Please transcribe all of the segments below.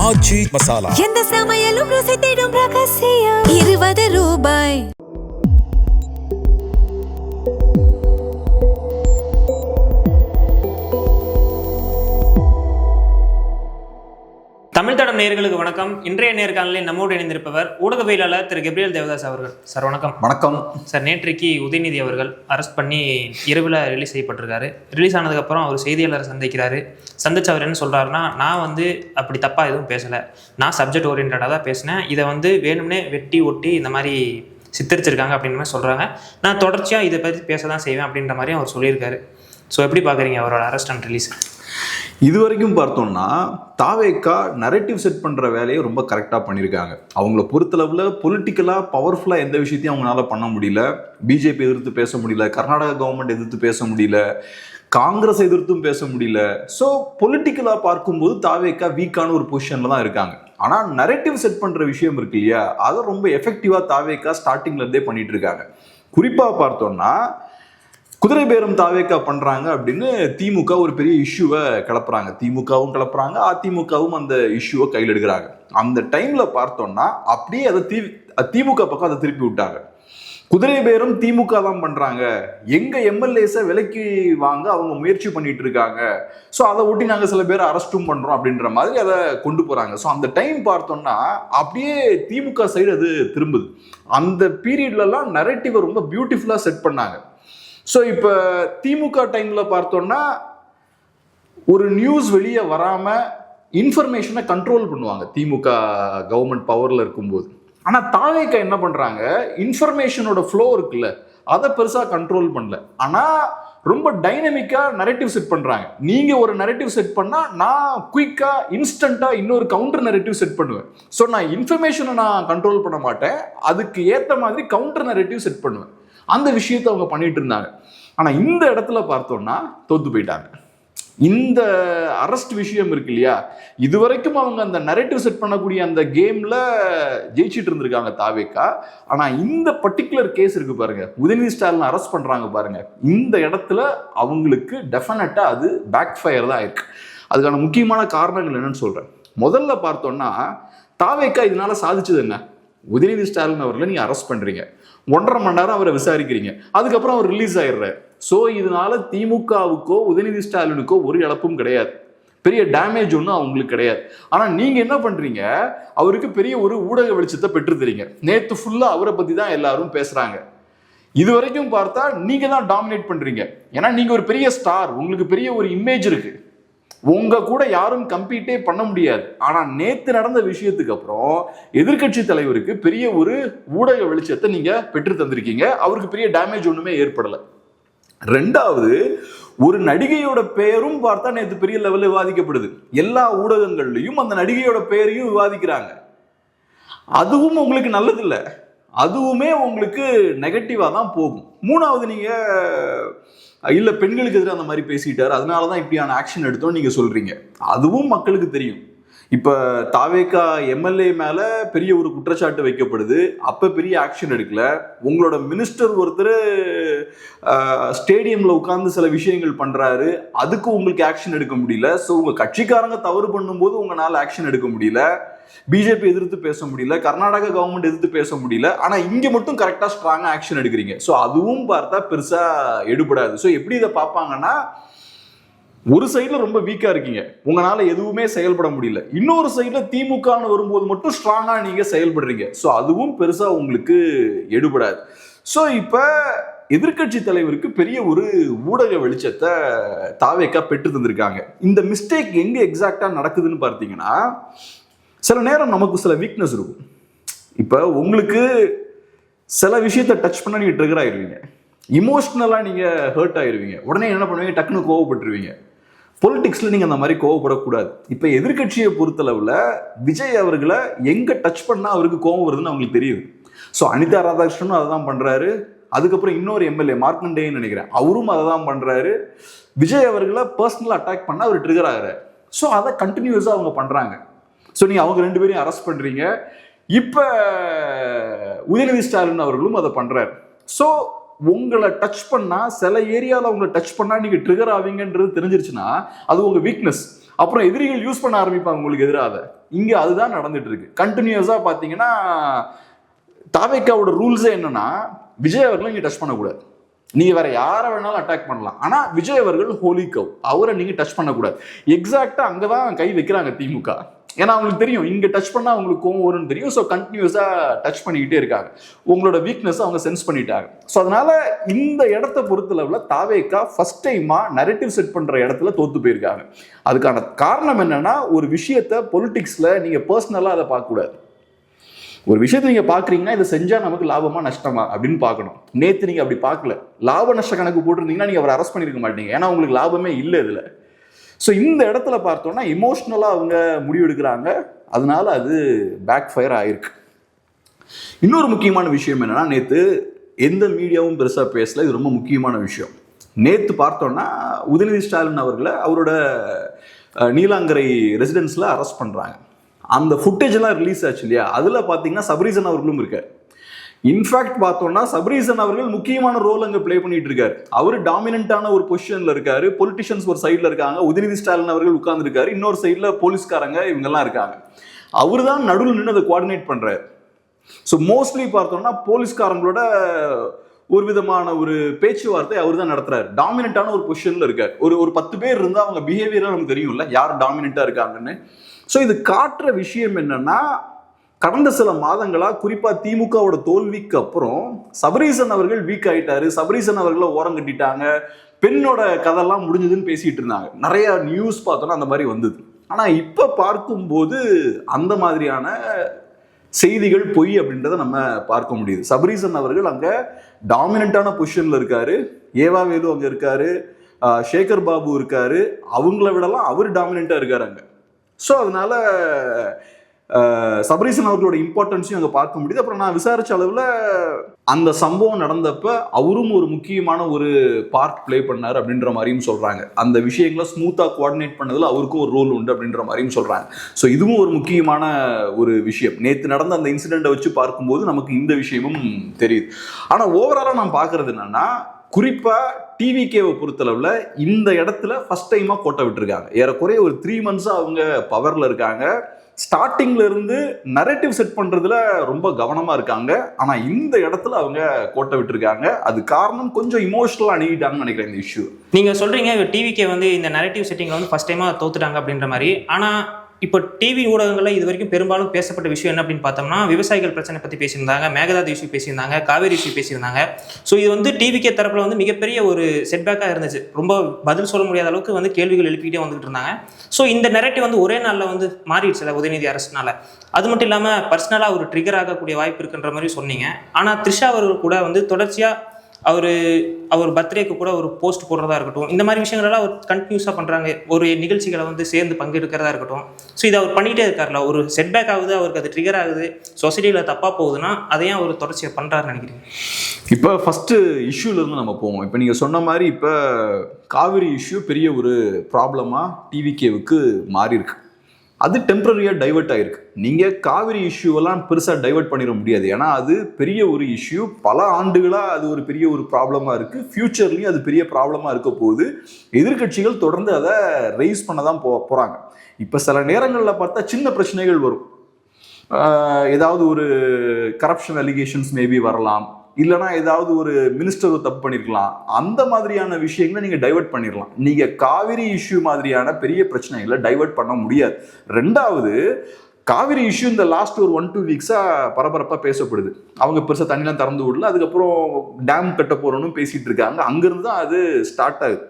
ஆச்சி மசாலா. எந்த சமையலும் ருசி தேடும் ரகசியம். 20 ரூபாய். தமிழ் தடம் நேயர்களுக்கு வணக்கம். இன்றைய நேர்காணலில் நம்மோடு இணைந்திருப்பவர் ஊடகவியலாளர் திரு கெப்ரியல் தேவதாஸ் அவர்கள். சார் வணக்கம். வணக்கம் சார். நேற்றைக்கு உதயநிதி அவர்கள் அரெஸ்ட் பண்ணி இரவில் ரிலீஸ் செய்யப்பட்டிருக்காரு. ரிலீஸ் ஆனதுக்கப்புறம் அவர் செய்தியாளரை சந்திச்சு அவர் என்ன சொல்கிறாருன்னா, நான் அப்படி தப்பாக எதுவும் பேசலை, நான் சப்ஜெக்ட் ஓரியன்டாக தான் பேசினேன், இதை வேணும்னே வெட்டி ஒட்டி இந்த மாதிரி சித்தரிச்சிருக்காங்க அப்படின்ற மாதிரி சொல்கிறாங்க, நான் தொடர்ச்சியாக இதை பற்றி பேச தான் செய்வேன் அப்படின்ற மாதிரி அவர் சொல்லியிருக்காரு. ஸோ எப்படி பார்க்குறீங்க அவரோட அரெஸ்ட் அண்ட் ரிலீஸ்? இது வரைக்கும் பார்த்தோம்னா தாவேக்கா நரேட்டிவ் செட் பண்ணுற வேலையை ரொம்ப கரெக்டாக பண்ணியிருக்காங்க. அவங்கள பொறுத்தளவில் பொலிட்டிக்கலாக பவர்ஃபுல்லாக எந்த விஷயத்தையும் அவங்களால பண்ண முடியல. பிஜேபி எதிர்த்து பேச முடியல, கர்நாடகா கவர்மெண்ட் எதிர்த்து பேச முடியல, காங்கிரஸ் எதிர்த்தும் பேச முடியல. ஸோ பொலிட்டிக்கலாக பார்க்கும்போது தாவேக்கா வீக்கான ஒரு பொசிஷனில் தான் இருக்காங்க. ஆனால் நரேட்டிவ் செட் பண்ணுற விஷயம் இருக்கு இல்லையா, அதை ரொம்ப எஃபெக்டிவாக தாவேக்கா ஸ்டார்டிங்லேருந்தே பண்ணிட்டு இருக்காங்க. குறிப்பாக பார்த்தோம்னா குதிரை பேரம் தாவேக்கா பண்றாங்க அப்படின்னு திமுக ஒரு பெரிய இஷ்யூவை கிளப்புறாங்க. திமுகவும் கிளப்புறாங்க, அதிமுகவும் அந்த இஷ்யூவை கையில் எடுக்கிறாங்க. அந்த டைம்ல பார்த்தோம்னா அப்படியே அதை திமுக பக்கம் அதை திருப்பி விட்டாங்க. குதிரை பேரம் திமுக தான் பண்றாங்க, எங்க எம்எல்ஏஸை விலைக்கு வாங்க அவங்க முயற்சி பண்ணிட்டு இருக்காங்க, ஸோ அதை ஒட்டி நாங்கள் சில பேர் அரெஸ்டும் பண்றோம் அப்படின்ற மாதிரி அதை கொண்டு போறாங்க. ஸோ அந்த டைம் பார்த்தோம்னா அப்படியே திமுக சைடு அது திரும்புது. அந்த பீரியட்லலாம் நரேட்டிவை ரொம்ப பியூட்டிஃபுல்லா செட் பண்ணாங்க. ஸோ இப்போ திமுக டைமில் பார்த்தோன்னா ஒரு நியூஸ் வெளியே வராமல் இன்ஃபர்மேஷனை கண்ட்ரோல் பண்ணுவாங்க திமுக கவர்மெண்ட் பவரில் இருக்கும்போது. ஆனால் தாவேக்கா என்ன பண்ணுறாங்க, இன்ஃபர்மேஷனோட ஃப்ளோ இருக்குல்ல அதை பெருசாக கண்ட்ரோல் பண்ணல, ஆனால் ரொம்ப டைனமிக்காக நரேட்டிவ் செட் பண்ணுறாங்க. நீங்கள் ஒரு நரேட்டிவ் செட் பண்ணால் நான் குயிக்காக இன்ஸ்டண்ட்டாக இன்னொரு கவுண்டர் நரேட்டிவ் செட் பண்ணுவேன். ஸோ நான் இன்ஃபர்மேஷனை நான் கண்ட்ரோல் பண்ண மாட்டேன், அதுக்கு ஏற்ற மாதிரி கவுண்டர் நரேட்டிவ் செட் பண்ணுவேன். அந்த விஷயத்தை அவங்க பண்ணிட்டு இருந்தாங்க. ஆனால் இந்த இடத்துல பார்த்தோம்னா தோத்து போயிட்டாங்க. இந்த அரெஸ்ட் விஷயம் இருக்கு இல்லையா, இதுவரைக்கும் அவங்க அந்த நரேட்டிவ் செட் பண்ணக்கூடிய அந்த கேம்ல ஜெயிச்சிட்டு இருந்திருக்காங்க தாவேக்கா. ஆனால் இந்த பர்டிகுலர் கேஸ் இருக்கு பாருங்க, உதயநிதி ஸ்டாலின் அரெஸ்ட் பண்றாங்க பாருங்க, இந்த இடத்துல அவங்களுக்கு டெஃபினட்டா அது பேக் ஃபயர் தான் இருக்கு. அதுக்கான முக்கியமான காரணங்கள் என்னன்னு சொல்றேன். முதல்ல பார்த்தோம்னா தாவேக்கா இதனால சாதிச்சது என்ன, உதயநிதி ஸ்டாலின் அவர்களை நீங்க அரெஸ்ட் பண்றீங்க, 1.5 மணி நேரம் அவரை விசாரிக்கிறீங்க, அதுக்கப்புறம் அவர் ரிலீஸ் ஆயிடுறாரு. ஸோ இதனால திமுகவுக்கோ உதயநிதி ஸ்டாலினுக்கோ ஒரு இழப்பும் கிடையாது, பெரிய டேமேஜ் ஒன்றும் அவங்களுக்கு கிடையாது. ஆனால் நீங்க என்ன பண்றீங்க, அவருக்கு பெரிய ஒரு ஊடக வெளிச்சத்தை பெற்றுத்தரீங்க. நேற்று ஃபுல்லா அவரை பத்தி தான் எல்லாரும் பேசுறாங்க. இது வரைக்கும் பார்த்தா நீங்க தான் டாமினேட் பண்றீங்க. ஏன்னா நீங்க ஒரு பெரிய ஸ்டார், உங்களுக்கு பெரிய ஒரு இமேஜ் இருக்கு, உங்க கூட யாரும் கம்பீட்டே பண்ண முடியாது. ஆனா நேத்து நடந்த விஷயத்துக்கு அப்புறம் எதிர்கட்சி தலைவருக்கு பெரிய ஒரு ஊடக வெளிச்சத்தை நீங்க பெற்று தந்திருக்கீங்க, அவருக்கு பெரிய டேமேஜ் ஒண்ணுமே ஏற்படல. ரெண்டாவது, ஒரு நடிகையோட பெயரும் பார்த்தா நேற்று பெரிய லெவலில் விவாதிக்கப்படுது. எல்லா ஊடகங்கள்லையும் அந்த நடிகையோட பெயரையும் விவாதிக்கிறாங்க. அதுவும் உங்களுக்கு நல்லது இல்லை, அதுவுமே உங்களுக்கு நெகட்டிவா தான் போகும். மூணாவது, நீங்க இல்ல பெண்களுக்கு எதிராக அந்த மாதிரி பேசிட்டாரு, அதனாலதான் இப்படியான ஆக்ஷன் எடுத்தோம் நீங்க சொல்றீங்க. அதுவும் மக்களுக்கு தெரியும். இப்ப தாவேக்கா எம்எல்ஏ மேல பெரிய ஒரு குற்றச்சாட்டு வைக்கப்படுது, அப்ப பெரிய ஆக்ஷன் எடுக்கல. உங்களோட மினிஸ்டர் ஒருத்தர் ஸ்டேடியம்ல உட்கார்ந்து சில விஷயங்கள் பண்றாரு, அதுக்கு உங்களுக்கு ஆக்ஷன் எடுக்க முடியல. ஸோ உங்க கட்சிக்காரங்க தவறு பண்ணும்போது உங்களால ஆக்ஷன் எடுக்க முடியல, பிஜேபி எதிர்த்து பேச முடியல, கர்நாடகா கவர்மெண்ட் எதிர்த்து பேச முடியல. ஆனா இங்க மட்டும் கரெக்டா ஸ்ட்ராங்கா ஆக்ஷன் எடுக்கிறீங்க. ஸோ அதுவும் பார்த்தா பெருசா எடுபடாது. ஸோ எப்படி இதை பார்ப்பாங்கன்னா, ஒரு சைட்ல ரொம்ப வீக்கா இருக்கீங்க, உங்களால எதுவுமே செயல்பட முடியல, இன்னொரு சைட்ல திமுகன்னு வரும்போது மட்டும் ஸ்ட்ராங்கா நீங்க செயல்படுறீங்க. ஸோ அதுவும் பெருசா உங்களுக்கு எடுபடாது. ஸோ இப்ப எதிர்கட்சி தலைவருக்கு பெரிய ஒரு ஊடக வெளிச்சத்தை தாவேக்கா பெற்று தந்திருக்காங்க. இந்த மிஸ்டேக் எங்க எக்ஸாக்டா நடக்குதுன்னு பார்த்தீங்கன்னா, சில நேரம் நமக்கு சில வீக்னஸ் இருக்கும். இப்போ உங்களுக்கு சில விஷயத்தை டச் பண்ண நீங்கள் ட்ரிகர் ஆயிடுவீங்க, இமோஷ்னலாக நீங்கள் ஹர்ட் ஆயிடுவீங்க, உடனே என்ன பண்ணுவீங்க, டக்குன்னு கோவப்பட்டுருவீங்க. பொலிட்டிக்ஸில் நீங்கள் அந்த மாதிரி கோவப்படக்கூடாது. இப்போ எதிர்கட்சியை பொறுத்தளவில் விஜய் அவர்களை எங்கே டச் பண்ணால் அவருக்கு கோவம் வருதுன்னு அவங்களுக்கு தெரியுது. ஸோ அனிதா ராதாகிருஷ்ணனும் அதை தான் பண்ணுறாரு, அதுக்கப்புறம் இன்னொரு எம்எல்ஏ மார்க்கண்டேன்னு நினைக்கிறேன், அவரும் அதை தான் பண்ணுறாரு. விஜய் அவர்களை பர்சனலாக அட்டாக் பண்ணால் அவர் ட்ரிகர் ஆகிறார். ஸோ அதை கண்டினியூஸாக அவங்க பண்ணுறாங்க. ஸோ நீங்கள் அவங்க 2 பேரையும் அரெஸ்ட் பண்ணுறீங்க. இப்போ உதயநிதி ஸ்டாலின் அவர்களும் அதை பண்ணுறாரு. ஸோ உங்களை டச் பண்ணா, சில ஏரியாவில் உங்களை டச் பண்ணா நீங்க ட்ரிகர் ஆவீங்கன்றது தெரிஞ்சிருச்சுன்னா அது உங்க வீக்னஸ். அப்புறம் எதிரிகள் யூஸ் பண்ண ஆரம்பிப்பாங்க உங்களுக்கு எதிராக. இங்க அதுதான் நடந்துட்டு இருக்கு. கண்டினியூஸா பாத்தீங்கன்னா தாவேக்காவோட ரூல்ஸே என்னன்னா, விஜய் அவர்களை இங்க டச் பண்ணக்கூடாது. நீங்க வேற யாரை வேணாலும் அட்டாக் பண்ணலாம், ஆனா விஜய் அவர்கள் ஹோலி கவ், அவரை நீங்க டச் பண்ணக்கூடாது. எக்ஸாக்டா அங்கதான் கை வைக்கிறாங்க திமுக. ஏன்னா அவங்களுக்கு தெரியும் இங்க டச் பண்ணா அவங்களுக்கு கோவம் வரும்னு தெரியும். ஸோ கண்டினியூஸா டச் பண்ணிக்கிட்டே இருக்காங்க. உங்களோட வீக்னஸ் அவங்க சென்ஸ் பண்ணிட்டாங்க. ஸோ அதனால இந்த இடத்த பொறுத்தளவுல தாவேக்கா ஃபர்ஸ்ட் டைமா நரேட்டிவ் செட் பண்ற இடத்துல தோத்து போயிருக்காங்க. அதுக்கான காரணம் என்னன்னா, ஒரு விஷயத்த பொலிட்டிக்ஸ்ல நீங்க பர்சனலா அதை பார்க்க கூடாது. ஒரு விஷயத்தை நீங்க பாக்குறீங்கன்னா, இதை செஞ்சா நமக்கு லாபமா நஷ்டமா அப்படின்னு பார்க்கணும். நேத்து நீங்க அப்படி பார்க்கல, லாப நஷ்ட கணக்கு போட்டிருந்தீங்கன்னா நீங்க அவரை அரெஸ்ட் பண்ணிருக்க மாட்டீங்க. ஏன்னா உங்களுக்கு லாபமே இல்லை இதுல. ஸோ இந்த இடத்துல பார்த்தோம்னா இமோஷனலா அவங்க முடிவெடுக்கிறாங்க. அதனால அது பேக் ஃபயர் ஆயிருக்கு. இன்னொரு முக்கியமான விஷயம் என்னன்னா, நேத்து எந்த மீடியாவும் பெருசா பேசல. இது ரொம்ப முக்கியமான விஷயம். நேத்து பார்த்தோம்னா உதயநிதி ஸ்டாலின் அவர்களை அவரோட நீலாங்கரை ரெசிடென்ஸ்ல அரெஸ்ட் பண்றாங்க. அந்த ஃபுட்டேஜ் எல்லாம் ரிலீஸ் ஆச்சு இல்லையா, அதுல பாத்தீங்கன்னா சபரீசன் அவர்களும் இருக்காரு. இன்ஃபேக்ட் பார்த்தோம்னா சபரீசன் அவர்கள் முக்கியமான ரோல் அங்க பிளே பண்ணிட்டு இருக்காரு. அவரு டாமினன்டான ஒரு பொசிஷன்ல இருக்காரு. பொலிட்டிஷியன்ஸ் ஒரு சைட்ல இருக்காங்க, உதயநிதி ஸ்டாலின் அவர்கள் உட்கார்ந்து இருக்காரு, இன்னொரு சைட்ல போலீஸ்காரங்க இவங்க எல்லாம் இருக்காங்க. அவரு தான் நடுவில் நின்று அதை கோஆர்டினேட் பண்றாரு. ஸோ மோஸ்ட்லி பார்த்தோம்னா போலீஸ்காரங்களோட ஒரு விதமான ஒரு பேச்சுவார்த்தை அவர் தான் நடத்துறாரு. டாமினன்டான ஒரு பொசிஷன்ல இருக்காரு. ஒரு 10 பேர் இருந்தா அவங்க பிஹேவியரா நமக்கு தெரியும்ல, யார் டாமினன்டா இருக்காங்கன்னு. ஸோ இது காட்டுற விஷயம் என்னன்னா, கடந்த சில மாதங்களா குறிப்பா திமுகவோட தோல்விக்கு அப்புறம் சபரீசன் அவர்கள் வீக் ஆயிட்டாரு, சபரீசன் அவர்களை ஓரம் கட்டிட்டாங்க, பெண்ணோட கதெல்லாம் முடிஞ்சதுன்னு பேசிட்டு இருந்தாங்க. நிறைய நியூஸ் பார்த்தோன்னா அந்த மாதிரி வந்தது. ஆனா இப்ப பார்க்கும்போது அந்த மாதிரியான செய்திகள் பொய் அப்படின்றத நம்ம பார்க்க முடியுது. சபரீசன் அவர்கள் அங்க டாமினன்டான பொசிஷன்ல இருக்காரு, ஏவா வேலு அங்க இருக்காரு, சேகர் பாபு இருக்காரு, அவங்கள விடலாம் அவர் டாமினன்டா இருக்காரு அங்க. ஸோ அதனால சபரீசன் அவர்களோட இம்பார்ட்டன்ஸையும் அங்கே பார்க்க முடியுது. அப்புறம் நான் விசாரிச்ச அளவில் அந்த சம்பவம் நடந்தப்ப அவரும் ஒரு முக்கியமான ஒரு பார்ட் பிளே பண்ணார் அப்படின்ற மாதிரியும் சொல்றாங்க. அந்த விஷயங்களை ஸ்மூத்தா கோஆர்டினேட் பண்ணதுல அவருக்கும் ஒரு ரோல் உண்டு அப்படின்ற மாதிரியும் சொல்றாங்க. ஸோ இதுவும் ஒரு முக்கியமான ஒரு விஷயம். நேற்று நடந்த அந்த இன்சிடென்ட்டை வச்சு பார்க்கும்போது நமக்கு இந்த விஷயமும் தெரியுது. ஆனால் ஓவராலாக நான் பார்க்கறது என்னன்னா, குறிப்பா டிவிகேவை பொறுத்தளவுல இந்த இடத்துல ஃபர்ஸ்ட் டைமா கோட்டை விட்டுருக்காங்க. ஏறக்குறைய ஒரு 3 months அவங்க பவர்ல இருக்காங்க. ஸ்டார்டிங்ல இருந்து நரேட்டிவ் செட் பண்றதுல ரொம்ப கவனமா இருக்காங்க. ஆனா இந்த இடத்துல அவங்க கோட்டை விட்டுருக்காங்க. அது காரணம் கொஞ்சம் இமோஷனலா அணுகிட்டாங்கன்னு நினைக்கிறேன் இந்த இஷ்யூ. நீங்க சொல்றீங்க டிவிகே வந்து இந்த நரேட்டிவ் செட்டிங்ல வந்து ஃபர்ஸ்ட் டைமா தோத்துட்டாங்க அப்படின்ற மாதிரி. ஆனா இப்போ டிவி ஊடகங்களில் இது வரைக்கும் பெரும்பாலும் பேசப்பட்ட விஷயம் என்ன அப்படின்னு பார்த்தோம்னா, விவசாயிகள் பிரச்சனை பற்றி பேசியிருந்தாங்க, மேகதாது இஷ்யூ பேசியிருந்தாங்க, காவேரி இஷ்யூ பேசியிருந்தாங்க. ஸோ இது வந்து டிவிகே தரப்பில் வந்து மிகப்பெரிய ஒரு செட்பேக்காக இருந்துச்சு. ரொம்ப பதில் சொல்ல முடியாத அளவுக்கு வந்து கேள்விகள் எழுப்பிக்கிட்டே வந்துகிட்டு இருந்தாங்க. ஸோ இந்த நெரேட்டிவ் வந்து ஒரே நாளில் வந்து மாறிடுச்சு உதயநிதி அரசுனால. அது மட்டும் இல்லாமல் பர்சனலாக ஒரு ட்ரிகர் ஆகக்கூடிய வாய்ப்பு இருக்குன்ற மாதிரி சொன்னீங்க. ஆனால் த்ரிஷா அவர்கள் கூட வந்து தொடர்ச்சியாக அவர் பர்த்டேக்கு கூட ஒரு போஸ்ட் போடுறதா இருக்கட்டும், இந்த மாதிரி விஷயங்களெல்லாம் அவர் கண்டினியூஸாக பண்ணுறாங்க. ஒரு நிகழ்ச்சிகளை வந்து சேர்ந்து பங்கெடுக்கிறதா இருக்கட்டும். ஸோ இதை அவர் பண்ணிகிட்டே இருக்கார்ல, ஒரு செட்பேக் ஆகுது, அவருக்கு அது ட்ரிகர் ஆகுது, சொசைட்டியில் தப்பாக போகுதுன்னா அதையும் அவர் தொடர்ச்சியை பண்ணுறாருன்னு நினைக்கிறேன். இப்போ ஃபஸ்ட்டு இஷ்யூலேருந்து நம்ம போவோம். இப்போ நீங்கள் சொன்ன மாதிரி இப்போ காவிரி இஷ்யூ பெரிய ஒரு ப்ராப்ளமாக டிவிகேவுக்கு மாறி இருக்கு. அது டெம்பரரியாக டைவெர்ட் ஆகிருக்கு. நீங்கள் காவிரி இஷ்யூவெல்லாம் பெருசாக டைவெர்ட் பண்ணிட முடியாது. ஏன்னா அது பெரிய ஒரு இஷ்யூ, பல ஆண்டுகளாக அது ஒரு பெரிய ஒரு ப்ராப்ளமாக இருக்குது. ஃப்யூச்சர்லேயும் அது பெரிய ப்ராப்ளமாக இருக்க போது எதிர்கட்சிகள் தொடர்ந்து அதை ரைஸ் பண்ண தான் போகிறாங்க. இப்போ சில நேரங்களில் பார்த்தா சின்ன பிரச்சனைகள் வரும். ஏதாவது ஒரு கரப்ஷன் அலிகேஷன்ஸ் மேபி வரலாம், இல்லைனா ஏதாவது ஒரு மினிஸ்டர் தப்பு பண்ணியிருக்கலாம். அந்த மாதிரியான விஷயங்களை நீங்கள் டைவெர்ட் பண்ணிடலாம். நீங்கள் காவிரி இஷ்யூ மாதிரியான பெரிய பிரச்சனைகளை டைவெர்ட் பண்ண முடியாது. ரெண்டாவது, காவிரி இஷ்யூ இந்த லாஸ்ட் ஒரு 1-2 வீக்ஸாக பரபரப்பாக பேசப்படுது. அவங்க பெருசாக தண்ணிலாம் திறந்து விடல, அதுக்கப்புறம் டேம் கட்ட போகிறோன்னு பேசிகிட்டு இருக்காங்க. அங்கேருந்து தான் அது ஸ்டார்ட் ஆகுது.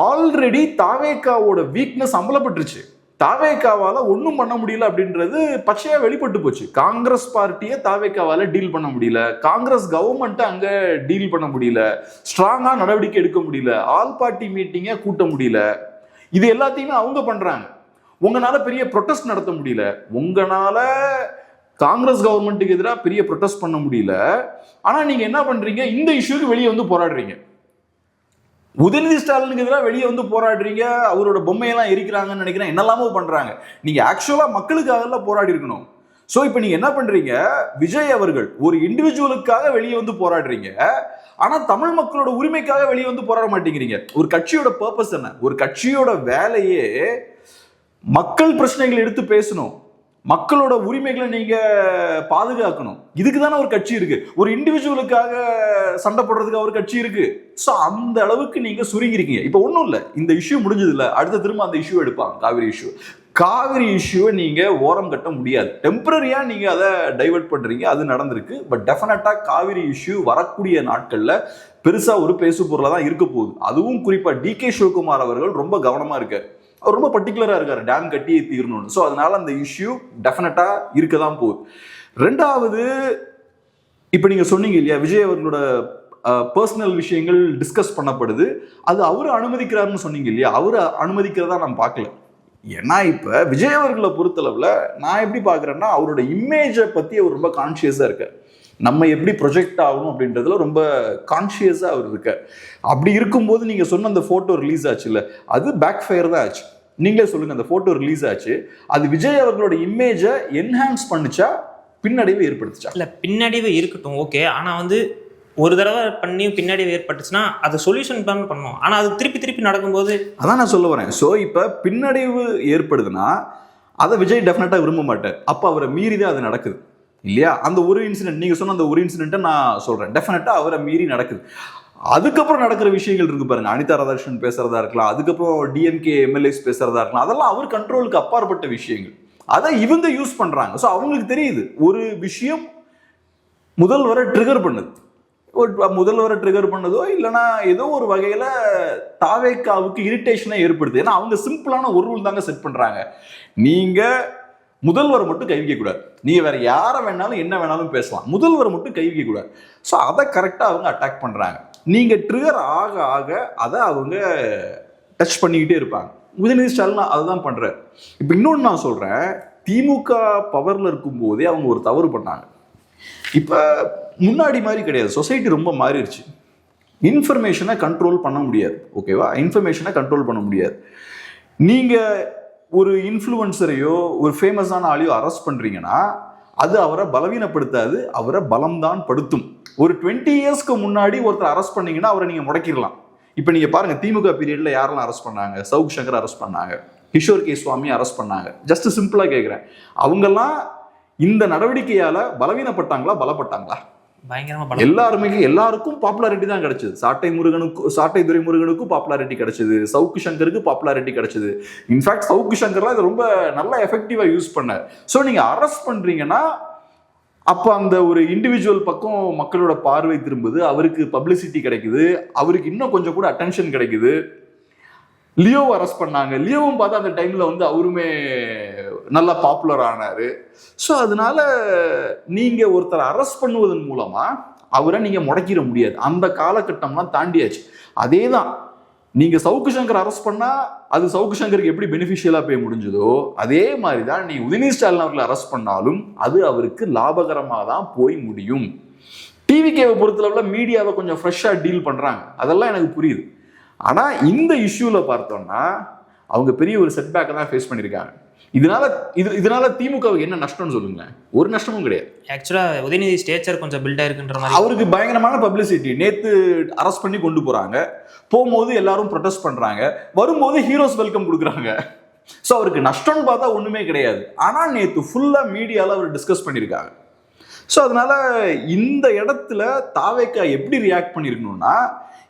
Already தாவேக்காவோட weakness அம்பலப்பட்டுருச்சு. தாவேக்காவால ஒன்றும் பண்ண முடியல அப்படின்றது பச்சையா வெளிப்பட்டு போச்சு. காங்கிரஸ் பார்ட்டியை தாவேக்காவால டீல் பண்ண முடியல, காங்கிரஸ் கவர்மெண்ட்டை அங்க டீல் பண்ண முடியல, ஸ்ட்ராங்கா நடவடிக்கை எடுக்க முடியல, ஆல் பார்ட்டி மீட்டிங்கை கூட்ட முடியல. இது எல்லாத்தையுமே அவங்க பண்றாங்க. உங்களால பெரிய ப்ரொடெஸ்ட் நடத்த முடியல, உங்களால காங்கிரஸ் கவர்மெண்ட்டுக்கு எதிராக பெரிய ப்ரொடெஸ்ட் பண்ண முடியல. ஆனா நீங்க என்ன பண்றீங்க, இந்த இஷ்யூக்கு வெளியே வந்து போராடுறீங்க. உதயநிதி ஸ்டாலினுக்கு எதிராக வெளியே வந்து போராடுறீங்க, அவரோட பொம்மையெல்லாம் எரிக்கிறாங்கன்னு நினைக்கிறேன், என்னெல்லாமோ பண்றாங்க. நீங்க ஆக்சுவலா மக்களுக்காக போராடி இருக்கணும். ஸோ இப்போ நீங்க என்ன பண்றீங்க, விஜய் அவர்கள் ஒரு இண்டிவிஜுவலுக்காக வெளியே வந்து போராடுறீங்க, ஆனா தமிழ் மக்களோட உரிமைக்காக வெளியே வந்து போராட மாட்டேங்கிறீங்க. ஒரு கட்சியோட பர்பஸ் என்ன, ஒரு கட்சியோட வேலையே மக்கள் பிரச்சனைகளை எடுத்து பேசணும், மக்களோட உரிமைகளை நீங்க பாதுகாக்கணும். இதுக்கு தானே ஒரு கட்சி இருக்கு. ஒரு இண்டிவிஜுவலுக்காக சண்டை போடுறதுக்கு ஒரு கட்சி இருக்கு. ஸோ அந்த அளவுக்கு நீங்க சுருங்கிருக்கீங்க. இப்போ ஒன்றும் இல்லை, இந்த இஷ்யூ முடிஞ்சது இல்லை, அடுத்த திரும்ப அந்த இஷ்யூ எடுப்பாங்க. காவிரி இஷ்யூவை நீங்க ஓரம் கட்ட முடியாது. டெம்பரரியா நீங்க அதை டைவர்ட் பண்றீங்க, அது நடந்திருக்கு. பட் டெஃபினட்டா காவிரி இஷ்யூ வரக்கூடிய நாட்கள்ல பெருசா ஒரு பேசு பொருளா தான் இருக்க போகுது. அதுவும் குறிப்பா DK சிவகுமார் அவர்கள் ரொம்ப கவனமா இருக்காரு. அவர் ரொம்ப பர்டிகுலரா இருக்காரு, டேம் கட்டியே தீரணும்னு. ஸோ அதனால அந்த இஷ்யூ டெஃபினட்டா இருக்க தான் போகுது. ரெண்டாவது, இப்ப நீங்க சொன்னீங்க இல்லையா, விஜய் அவர்களோட பர்சனல் விஷயங்கள் டிஸ்கஸ் பண்ணப்படுது, அது அவரு அனுமதிக்கிறாருன்னு சொன்னீங்க இல்லையா. அவரு அனுமதிக்கிறதா நான் பார்க்கல. ஏன்னா இப்ப விஜய் அவர்களை பொறுத்தளவுல நான் எப்படி பாக்குறேன்னா, அவரோட இமேஜை பத்தி அவர் ரொம்ப கான்சியஸா இருக்கார். நம்ம எப்படி ப்ரொஜெக்ட் ஆகணும் அப்படின்றதுல ரொம்ப கான்சியஸா அவர் இருக்கார். அப்படி இருக்கும்போது நீங்க சொன்ன அந்த போட்டோ ரிலீஸ் ஆச்சு இல்ல, அது பேக் ஃபயர் தான் ஆச்சு. நீங்களே சொல்லுங்க, அந்த போட்டோ ரிலீஸ் ஆச்சு, அது விஜய் அவர்களோட இமேஜை என்ஹான்ஸ் பண்ணுச்சா, பின்னடைவு ஏற்படுத்துச்சா? இல்ல, பின்னடைவு இருக்கட்டும், ஓகே. ஆனா வந்து ஒரு தடவை பண்ணி பின்னடைவு ஏற்பட்டுச்சுன்னா அது சொல்யூஷன் தான் பண்ணணும். ஆனா அது திருப்பி திருப்பி நடக்கும்போது அதான் நான் சொல்ல வரேன். ஸோ இப்போ பின்னடைவு ஏற்படுதுன்னா அதை விஜய் டெஃபினட்டா விரும்ப மாட்டார். அப்போ அவரை மீறி தான் அது நடக்குது இல்லையா. அந்த ஒரு இன்சிடென்ட், நீங்க சொன்ன அந்த ஒரு இன்சிடென்ட்டை நான் சொல்றேன், டெஃபினட்டா அவரை மீறி நடக்குது. அதுக்கப்புறம் நடக்கிற விஷயங்கள் இருக்கு பாருங்க, அனிதா ராதாகிருஷ்ணன் பேசுறதா இருக்கலாம், அதுக்கப்புறம் DMK MLAs பேசுறதா இருக்கலாம், அதெல்லாம் அவர் கண்ட்ரோலுக்கு அப்பாற்பட்ட விஷயங்கள். அதை இவங்க யூஸ் பண்றாங்க. ஸோ அவங்களுக்கு தெரியுது ஒரு விஷயம் முதல்வரை ட்ரிகர் பண்ணுது, முதல்வரை ட்ரிகர் பண்ணதோ இல்லைன்னா ஏதோ ஒரு வகையில தாவேக்காவுக்கு இரிட்டேஷனை ஏற்படுது. ஏன்னா அவங்க சிம்பிளான ஒரு ரூல் தாங்க செட் பண்றாங்க, நீங்க முதல்வரை மட்டும் கை வைக்க கூடாது, நீங்க வேற யாரை வேணாலும் என்ன வேணாலும் பேசலாம், முதல்வரை மட்டும் கை வைக்க கூடாது. ஸோ அதை கரெக்டா அவங்க அட்டாக் பண்றாங்க. நீங்க ட்ரிகர் ஆக ஆக அதை அவங்க டச் பண்ணிக்கிட்டே இருப்பாங்க. உதயநிதி ஸ்டாலின் அதுதான் பண்றாரு. இப்ப இன்னொன்னு நான் சொல்றேன், திமுக பவர்ல இருக்கும் போதே அவங்க ஒரு தவறு பண்ணாங்க. இப்ப முன்னாடி மாதிரி கிடையாது, சொசைட்டி ரொம்ப மாறிடுச்சு. இன்ஃபர்மேஷனை கண்ட்ரோல் பண்ண முடியாது, ஓகேவா? இன்ஃபர்மேஷனை கண்ட்ரோல் பண்ண முடியாது. நீங்க ஒரு இன்ஃப்ளூயன்சரையோ ஒரு ஃபேமஸான ஆளையோ அரெஸ்ட் பண்றீங்கன்னா அது அவரை பலவீனப்படுத்தாது, அவரை பலம்தான் படுத்தும். ஒரு 20 இயர்ஸ்க்கு முன்னாடி ஒருத்தர் அரெஸ்ட் பண்ணீங்கன்னா அவரை நீங்க முடக்கிடலாம். இப்ப நீங்க பாருங்க, திமுக பீரியட்ல யாரெல்லாம் அரெஸ்ட் பண்ணாங்க? சவுக் சங்கர் அரெஸ்ட் பண்ணாங்க, கிஷோர் கே சுவாமி அரெஸ்ட் பண்ணாங்க. ஜஸ்ட் சிம்பிளா கேட்கிறேன், அவங்கெல்லாம் இந்த நடவடிக்கையால பலவீனப்பட்டாங்களா, பலப்பட்டாங்களா? பயங்கரமா எல்லாருக்கும் பாப்புலாரிட்டி தான் கிடைச்சது. சாட்டை துரைமுருகனுக்கும் பாப்புலாரிட்டி கிடைச்சது, சவுக்கு சங்கருக்கு பாப்புலாரிட்டி கிடைச்சது. இன்ஃபேக்ட் சவுக்கு சங்கர்லாம் இதை ரொம்ப நல்லா எஃபெக்டிவா யூஸ் பண்ணார். ஸோ நீங்க அரெஸ்ட் பண்றீங்கன்னா அப்ப அந்த ஒரு இண்டிவிஜுவல் பக்கம் மக்களோட பார்வை திரும்புது, அவருக்கு பப்ளிசிட்டி கிடைக்குது, அவருக்கு இன்னும் கொஞ்சம் கூட அட்டென்ஷன் கிடைக்குது. லியோவை அரெஸ்ட் பண்ணாங்க, லியோவும் பார்த்தா அந்த டைம்ல வந்து அவருமே நல்லா பாப்புலர் ஆனாரு. ஸோ அதனால நீங்க ஒருத்தரை அரெஸ்ட் பண்ணுவதன் மூலமா அவரை நீங்க முடக்கிட முடியாது. அந்த காலகட்டம்லாம் தாண்டியாச்சு. அதே தான் நீங்க சவுக்கு சங்கர் அரெஸ்ட் பண்ணா அது சவுக்கு சங்கருக்கு எப்படி பெனிஃபிஷியலா போய் முடிஞ்சதோ அதே மாதிரி தான் நீ உதயநிதி ஸ்டாலின் அவர்களை அரெஸ்ட் பண்ணாலும் அது அவருக்கு லாபகரமாக தான் போய் முடியும். டிவிகேவை பொறுத்தளவுல மீடியாவை கொஞ்சம் ஃப்ரெஷ்ஷா டீல் பண்றாங்க, அதெல்லாம் எனக்கு புரியுது. ஆனா இந்த இஷ்யூல பார்த்தோம்னா அவங்க பெரிய ஒரு செட்பேக்கை தான் ஃபேஸ் பண்ணியிருக்காங்க. இதனால திமுகவுக்கு என்ன நஷ்டம்னு சொல்லுங்க? ஒரு நஷ்டமும் கிடையாது. ஆக்சுவலா உதயநிதி ஸ்டேச்சர் கொஞ்சம் பில்ட் ஆயிருக்குன்ற மாதிரி அவருக்கு பயங்கரமான பப்ளிசிட்டி. நேத்து அரெஸ்ட் பண்ணி கொண்டு போறாங்க, போகும்போது எல்லாரும் ப்ரொடெஸ்ட் பண்றாங்க, வரும்போது ஹீரோஸ் வெல்கம் கொடுக்குறாங்க. ஸோ அவருக்கு நஷ்டம்னு பார்த்தா ஒண்ணுமே கிடையாது. ஆனா நேத்து ஃபுல்லா மீடியால அவர் டிஸ்கஸ் பண்ணியிருக்காங்க. ஸோ அதனால இந்த இடத்துல தாவேக்கா எப்படி ரியாக்ட் பண்ணியிருக்கணும்னா,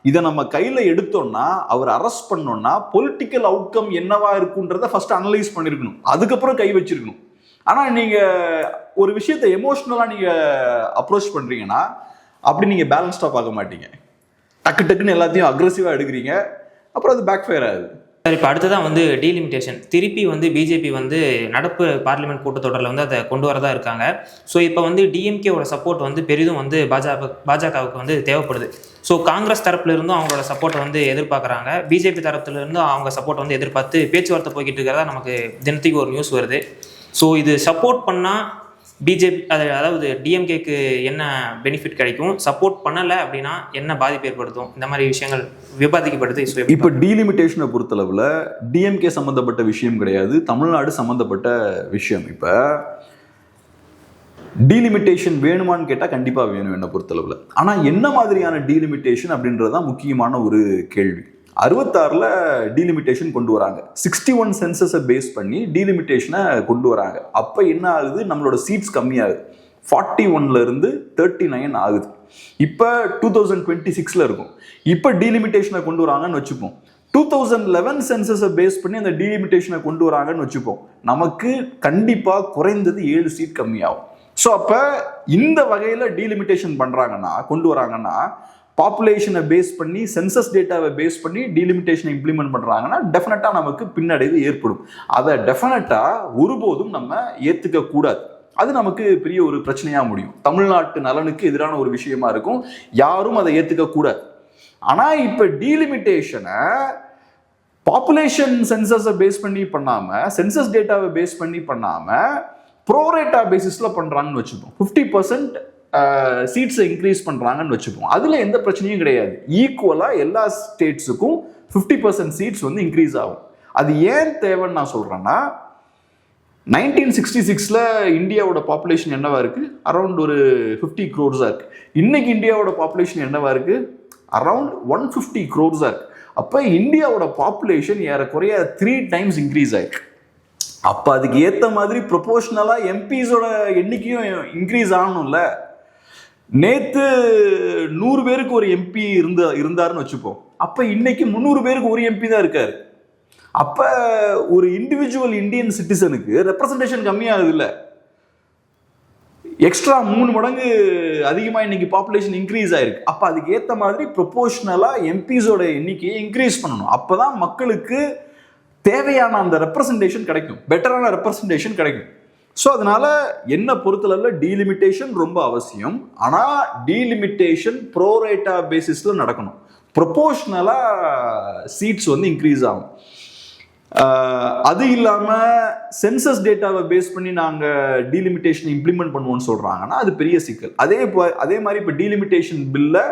இதை நம்ம கையில எடுத்தோம்னா அவர் அரெஸ்ட் பண்ணோம்னா பொலிட்டிக்கல் அவுட்கம் என்னவா இருக்குன்றத ஃபர்ஸ்ட் அனலைஸ் பண்ணிருக்கணும், அதுக்கப்புறம் கை வச்சிருக்கணும். ஆனா நீங்க ஒரு விஷயத்தை எமோஷனலா நீங்க அப்ரோச் பண்றீங்கன்னா அப்படி நீங்க பேலன்ஸ்டா பார்க்க மாட்டீங்க, டக்கு டக்குன்னு எல்லாத்தையும் அக்ரெசிவா எடுக்கிறீங்க, அப்புறம் அது பேக் ஃபயர் ஆகுது. இப்போ அடுத்ததான் வந்து டீலிமிட்டேஷன். திருப்பி வந்து பிஜேபி வந்து நடப்பு பார்லிமெண்ட் கூட்டத்தொடரில் வந்து அதை கொண்டு வரதா இருக்காங்க. ஸோ இப்போ வந்து டிஎம்கேவோட சப்போர்ட் வந்து பெரிதும் வந்து பாஜகவுக்கு வந்து தேவைப்படுது. ஸோ காங்கிரஸ் தரப்புல இருந்தும் அவங்களோட சப்போர்ட்டை வந்து எதிர்பார்க்குறாங்க, பிஜேபி தரப்புல இருந்தும் அவங்க சப்போர்ட்டை வந்து எதிர்பார்த்து பேச்சுவார்த்தை போய்கிட்டு இருக்கிறதா நமக்கு தினத்துக்கு ஒரு நியூஸ் வருது. ஸோ இது சப்போர்ட் பண்ணால் பிஜேபி அதாவது டிஎம்கேக்கு என்ன பெனிஃபிட் கிடைக்கும், சப்போர்ட் பண்ணலை அப்படின்னா என்ன பாதிப்பு ஏற்படுத்தும், இந்த மாதிரி விஷயங்கள் விவாதிக்கப்படுது. இப்போ டீலிமிட்டேஷனை பொறுத்தளவில் டிஎம்கே சம்மந்தப்பட்ட விஷயம் கிடையாது, தமிழ்நாடு சம்மந்தப்பட்ட விஷயம். இப்போ டீலிமிட்டேஷன் வேணுமான்னு கேட்டால் கண்டிப்பாக வேணும் என்னை பொறுத்தளவில். ஆனால் என்ன மாதிரியான டீலிமிட்டேஷன் அப்படின்றது தான் முக்கியமான ஒரு கேள்வி. 66ல டீலிமிட்டேஷன் கொண்டு வராங்க. 61 சென்சஸை பேஸ் பண்ணி டீலிமிட்டேஷனை கொண்டு வராங்க. அப்போ என்ன ஆகுது, நம்மளோட சீட்ஸ் கம்மியாகுது. 41ல இருந்து 39 ஆகுது. இப்போ 2026ல இருக்கும். இப்போ டீலிமிட்டேஷனை கொண்டு வராங்கன்னு வச்சுப்போம். 2011 சென்சஸை பேஸ் பண்ணி அந்த டீலிமிட்டேஷனை கொண்டு வராங்கன்னு வச்சுப்போம். நமக்கு கண்டிப்பாக குறைந்தது 7 சீட் கம்மியாகும். ஸோ அப்போ இந்த வகையில் டீலிமிட்டேஷன் பண்ணுறாங்கன்னா, கொண்டு வராங்கன்னா, பாப்புலேஷனை பேஸ் பண்ணி சென்சஸ் டேட்டாவை பேஸ் பண்ணி டீலிமிட்டேஷனை இம்ப்ளிமெண்ட் பண்ணுறாங்கன்னா டெஃபினட்டாக நமக்கு பின்னடைவு ஏற்படும். அதை டெஃபினட்டாக ஒருபோதும் நம்ம ஏற்றுக்க கூடாது. அது நமக்கு பெரிய ஒரு பிரச்சனையாக முடியும். தமிழ்நாட்டு நலனுக்கு எதிரான ஒரு விஷயமா இருக்கும். யாரும் அதை ஏற்றுக்க கூடாது. ஆனால் இப்போ டீலிமிட்டேஷனை பாப்புலேஷன் சென்சஸை பேஸ் பண்ணி பண்ணாமல், சென்சஸ் டேட்டாவை பேஸ் பண்ணி பண்ணாமல், ப்ரோரேட்டா பேசிஸில் பண்ணுறாங்கன்னு வச்சுப்போம். 50% சீட்ஸை இன்க்ரீஸ் பண்ணுறாங்கன்னு வச்சுப்போம். அதில் எந்த பிரச்சனையும் கிடையாது. ஈக்குவலாக எல்லா ஸ்டேட்ஸுக்கும் 50% சீட்ஸ் வந்து இன்க்ரீஸ் ஆகும். அது ஏன் தேவைன்னு நான் சொல்கிறேன்னா, 1966ல் இந்தியாவோட பாப்புலேஷன் என்னவா இருக்குது, அரௌண்ட் ஒரு 50 crores இருக்குது. இன்னைக்கு இந்தியாவோட பாப்புலேஷன் என்னவா இருக்குது, அரௌண்ட் 150 crores இருக்குது. அப்போ இந்தியாவோட பாப்புலேஷன் ஏறக்குறைய 3 times இன்க்ரீஸ் ஆயிருக்கு. அப்போ அதுக்கு ஏற்ற மாதிரி ப்ரொபோஷனலாக எம்பிஸோட எண்ணிக்கையும் இன்க்ரீஸ் ஆகணும்ல. நேற்று 100 பேருக்கு ஒரு எம்பி இருந்தாருன்னு வச்சுப்போம். அப்போ இன்னைக்கு 300 பேருக்கு ஒரு எம்பி தான் இருக்காரு. அப்போ ஒரு இண்டிவிஜுவல் இந்தியன் சிட்டிசனுக்கு ரெப்ரசன்டேஷன் கம்மியாகுது இல்லை, எக்ஸ்ட்ரா 3 மடங்கு அதிகமாக இன்னைக்கு பாப்புலேஷன் இன்க்ரீஸ் ஆயிருக்கு. அப்போ அதுக்கு ஏற்ற மாதிரி ப்ரொபோஷனலாக எம்பிஸோட எண்ணிக்கையை இன்க்ரீஸ் பண்ணணும். அப்போ தான் மக்களுக்கு தேவையான அந்த ரெப்ரசன்டேஷன் கிடைக்கும், பெட்டரான ரெப்ரசன்டேஷன் கிடைக்கும். ஸோ அதனால என்ன பொறுத்தளவில் டீலிமிட்டேஷன் ரொம்ப அவசியம். ஆனால் டீலிமிட்டேஷன் ப்ரோரேட்டா பேசிஸில் நடக்கணும். ப்ரொபோஷனலாக சீட்ஸ் வந்து இன்க்ரீஸ் ஆகும். அது இல்லாமல் சென்சஸ் டேட்டாவை பேஸ் பண்ணி நாங்கள் டீலிமிட்டேஷன் இம்ப்ளிமெண்ட் பண்ணுவோம்னு சொல்கிறாங்கன்னா அது பெரிய சிக்கல். அதே மாதிரி இப்போ டீலிமிட்டேஷன் பில்ல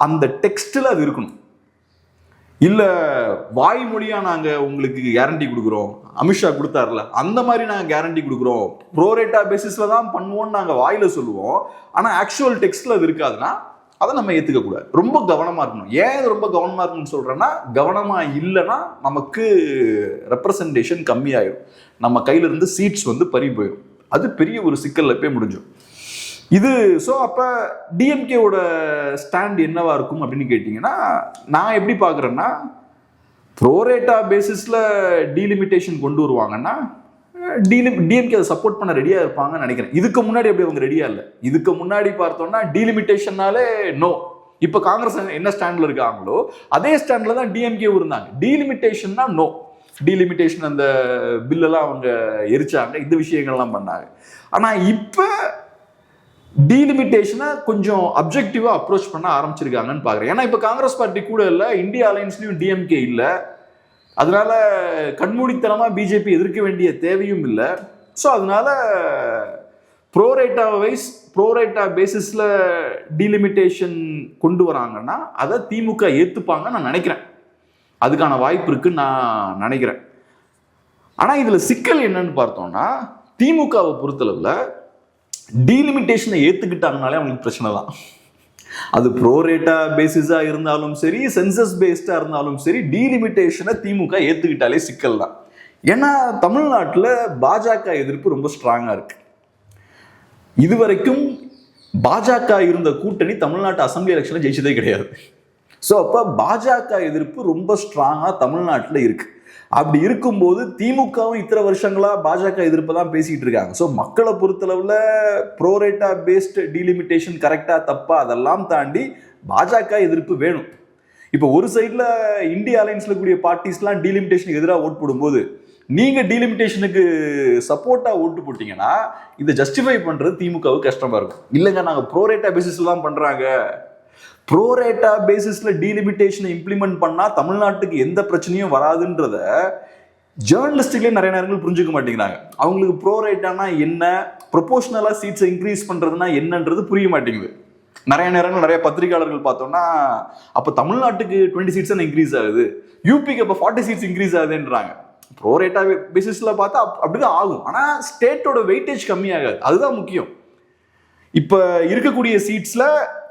அந்த டெக்ஸ்டில் அது இருக்கணும். இல்லை வாய்மொழியாக நாங்கள் உங்களுக்கு கேரண்டி கொடுக்குறோம், அமித்ஷா கொடுத்தாருல அந்த மாதிரி நாங்கள் கேரண்டி கொடுக்குறோம், ப்ரோரேட்டா பேசிஸில் தான் பண்ணுவோம்னு நாங்கள் வாயில் சொல்லுவோம். ஆனால் ஆக்சுவல் டெக்ஸ்டில் அது இருக்காதுன்னா அதை நம்ம ஏற்றுக்கக்கூடாது. ரொம்ப கவனமாக இருக்கணும். ஏன் இது ரொம்ப கவனமாக இருக்கணும்னு சொல்கிறேன்னா, கவனமாக இல்லைன்னா நமக்கு ரெப்ரசன்டேஷன் கம்மியாயிடும், நம்ம கையிலிருந்து சீட்ஸ் வந்து பறி போயிடும். அது பெரிய ஒரு சிக்கலில் போய் முடிஞ்சிடும் இது. ஸோ அப்போ டிஎம்கேவோட ஸ்டாண்ட் என்னவா இருக்கும் அப்படின்னு கேட்டிங்கன்னா, நான் எப்படி பார்க்குறேன்னா, ப்ரோரேட்டா பேசிஸில் டீலிமிட்டேஷன் கொண்டு வருவாங்கன்னா டிஎம்கே அதை சப்போர்ட் பண்ண ரெடியாக இருப்பாங்கன்னு நினைக்கிறேன். இதுக்கு முன்னாடி அப்படி அவங்க ரெடியாக இல்லை. இதுக்கு முன்னாடி பார்த்தோம்னா டீலிமிட்டேஷன்னாலே நோ. இப்போ காங்கிரஸ் என்ன ஸ்டாண்டில் இருக்காங்களோ அதே ஸ்டாண்டில் தான் டிஎம்கே இருந்தாங்க. டீலிமிட்டேஷன்னா நோ. டீலிமிட்டேஷன் அந்த பில்லெல்லாம் அவங்க எரிச்சாங்க, இந்த விஷயங்கள்லாம் பண்ணாங்க. ஆனால் இப்போ டீலிமிட்டேஷனை கொஞ்சம் அப்ஜெக்டிவாக அப்ரோச் பண்ண ஆரம்பிச்சிருக்காங்கன்னு பார்க்குறேன். ஏன்னா இப்போ காங்கிரஸ் பார்ட்டி கூட இல்லை, இந்தியா அலையன்ஸ்லையும் டிஎம்கே இல்லை. அதனால கண்மூடித்தனமாக பிஜேபி எதிர்க்க வேண்டிய தேவையும் இல்லை. ஸோ அதனால ப்ரோரேட்டா பேசிஸில் டீலிமிட்டேஷன் கொண்டு வராங்கன்னா அதை திமுக ஏற்றுப்பாங்கன்னு நான் நினைக்கிறேன். அதுக்கான வாய்ப்பு இருக்குன்னு நான் நினைக்கிறேன். ஆனால் இதில் சிக்கல் என்னன்னு பார்த்தோம்னா, திமுகவை பொறுத்தளவில் டீலிமிட்டேஷனை ஏற்றுக்கிட்டாங்கனாலே அவங்களுக்கு பிரச்சனை தான். அது ப்ரோரேட்டா பேசிஸாக இருந்தாலும் சரி, சென்சஸ் பேஸ்டாக இருந்தாலும் சரி, டீலிமிட்டேஷனை திமுக ஏற்றுக்கிட்டாலே சிக்கல் தான். ஏன்னா தமிழ்நாட்டில் பாஜக எதிர்ப்பு ரொம்ப ஸ்ட்ராங்காக இருக்கு. இதுவரைக்கும் பாஜக இருந்த கூட்டணி தமிழ்நாட்டு அசம்பிளி எலெக்ஷனில் ஜெயிச்சதே கிடையாது. ஸோ அப்போ பாஜக எதிர்ப்பு ரொம்ப ஸ்ட்ராங்காக தமிழ்நாட்டில் இருக்கு. அப்படி இருக்கும்போது திமுகவும் இத்தனை வருஷங்களா பாஜக எதிர்ப்பு தான் பேசிக்கிட்டு இருக்காங்க. ஸோ மக்களை பொறுத்தளவில் ப்ரோரேட்டா பேஸ்ட் டீலிமிட்டேஷன் கரெக்டாக தப்பா அதெல்லாம் தாண்டி பாஜக எதிர்ப்பு வேணும். இப்போ ஒரு சைடில் இந்தியா அலையன்ஸில் கூடிய பார்ட்டிஸ்லாம் டீலிமிட்டேஷனுக்கு எதிராக ஓட்டு போடும்போது நீங்கள் டீலிமிட்டேஷனுக்கு சப்போர்ட்டாக ஓட்டு போட்டிங்கன்னா இதை ஜஸ்டிஃபை பண்ணுறது திமுகவுக்கு கஷ்டமாக இருக்கும். இல்லைங்க நாங்கள் ப்ரோரேட்டா பேசிஸில் தான் பண்ணுறாங்க, ப்ரோரேட்டா பேசிஸில் டீலிமிட்டேஷனை இம்ப்ளிமெண்ட் பண்ணால் தமிழ்நாட்டுக்கு எந்த பிரச்சனையும் வராதுன்றத ஜேர்னலிஸ்டுகளே நிறைய நேரங்கள் புரிஞ்சுக்க மாட்டேங்கிறாங்க. அவங்களுக்கு ப்ரோரேட்டானா என்ன, ப்ரொபோஷனலாக சீட்ஸை இன்க்ரீஸ் பண்ணுறதுனா என்னன்றது புரிய மாட்டேங்குது. நிறைய நேரங்கள் நிறைய பத்திரிகையாளர்கள் பார்த்தோம்னா அப்போ தமிழ்நாட்டுக்கு 20 சீட்ஸ் தான் இன்க்ரீஸ் ஆகுது, யூபிக்கு அப்போ 40 சீட்ஸ் இன்க்ரீஸ் ஆகுதுன்றாங்க. ப்ரோரேட்டா பேசிஸில் பார்த்தா அப்படிதான் ஆகும். ஆனால் ஸ்டேட்டோட வெயிட்டேஜ் கம்மியாகாது, அதுதான் முக்கியம். இப்போ இருக்கக்கூடிய சீட்ஸில்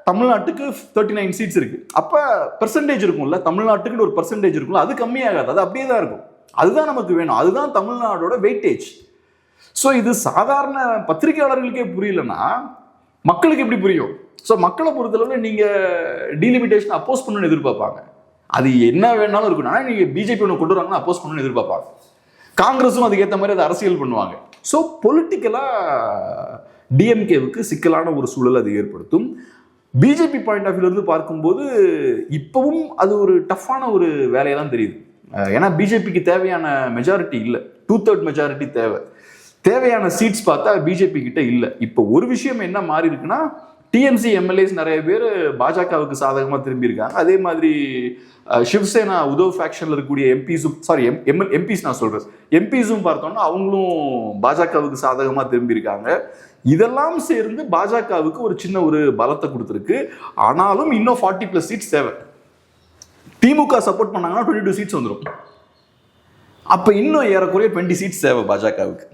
தமிழ்நாட்டுக்கு 39 சீட்ஸ் இருக்கு. அப்ப பெர்சன்டேஜ் இருக்கும்ல, தமிழ்நாட்டுக்கு ஒரு பெர்சன்டேஜ் இருக்கும்ல, அது கம்மியாகாது, அது அப்படியே தான் இருக்கும். அதுதான் நமக்கு வேணும், அதுதான் தமிழ்நாடோட வெயிட்டேஜ். ஸோ இது சாதாரண பத்திரிகையாளர்களுக்கே புரியலன்னா மக்களுக்கு எப்படி புரியும்? ஸோ மக்களை பொறுத்தளவில் நீங்கள் டீலிமிட்டேஷன் அப்போஸ் பண்ணணும்னு எதிர்பார்ப்பாங்க. அது என்ன வேணாலும் இருக்கணும். ஆனால் நீங்கள் பிஜேபி ஒன்று கொண்டு வராங்கன்னா அப்போஸ் பண்ணணும்னு எதிர்பார்ப்பாங்க. காங்கிரஸும் அதுக்கேற்ற மாதிரி அதை அரசியல் பண்ணுவாங்க. ஸோ பொலிட்டிக்கலாக டிஎம்கேவுக்கு சிக்கலான ஒரு சூழல் அது ஏற்படுத்தும். பிஜேபி பாயிண்ட் ஆஃப் வியூலேருந்து பார்க்கும்போது இப்போவும் அது ஒரு டஃப்பான ஒரு வேலையை தான் தெரியுது. ஏன்னா பிஜேபிக்கு தேவையான மெஜாரிட்டி இல்லை, 2/3 மெஜாரிட்டி தேவையான சீட்ஸ் பார்த்தா பிஜேபி கிட்ட இல்லை. இப்போ ஒரு விஷயம் என்ன மாறி இருக்குன்னா, டிஎம்சி எம்எல்ஏஸ் நிறைய பேர் பாஜகவுக்கு சாதகமாக திரும்பி இருக்காங்க. அதே மாதிரி சிவசேனா உதவ் ஃபேக்ஷனில் இருக்கக்கூடிய எம்பிஸ் நான் சொல்கிறேன், எம்பிஸும் பார்த்தோம்னா அவங்களும் பாஜகவுக்கு சாதகமாக திரும்பி இருக்காங்க. இதெல்லாம் சேர்ந்து பாஜகவுக்கு ஒரு சின்ன ஒரு பலத்தை கொடுத்துருக்கு. ஆனாலும் இன்னும் 40+ சீட்ஸ் தேவை. திமுக சப்போர்ட் பண்ணாங்கன்னா 22 சீட்ஸ் வந்துடும். அப்போ இன்னும் ஏறக்குறைய 20 சீட்ஸ் தேவை பாஜகவுக்கு.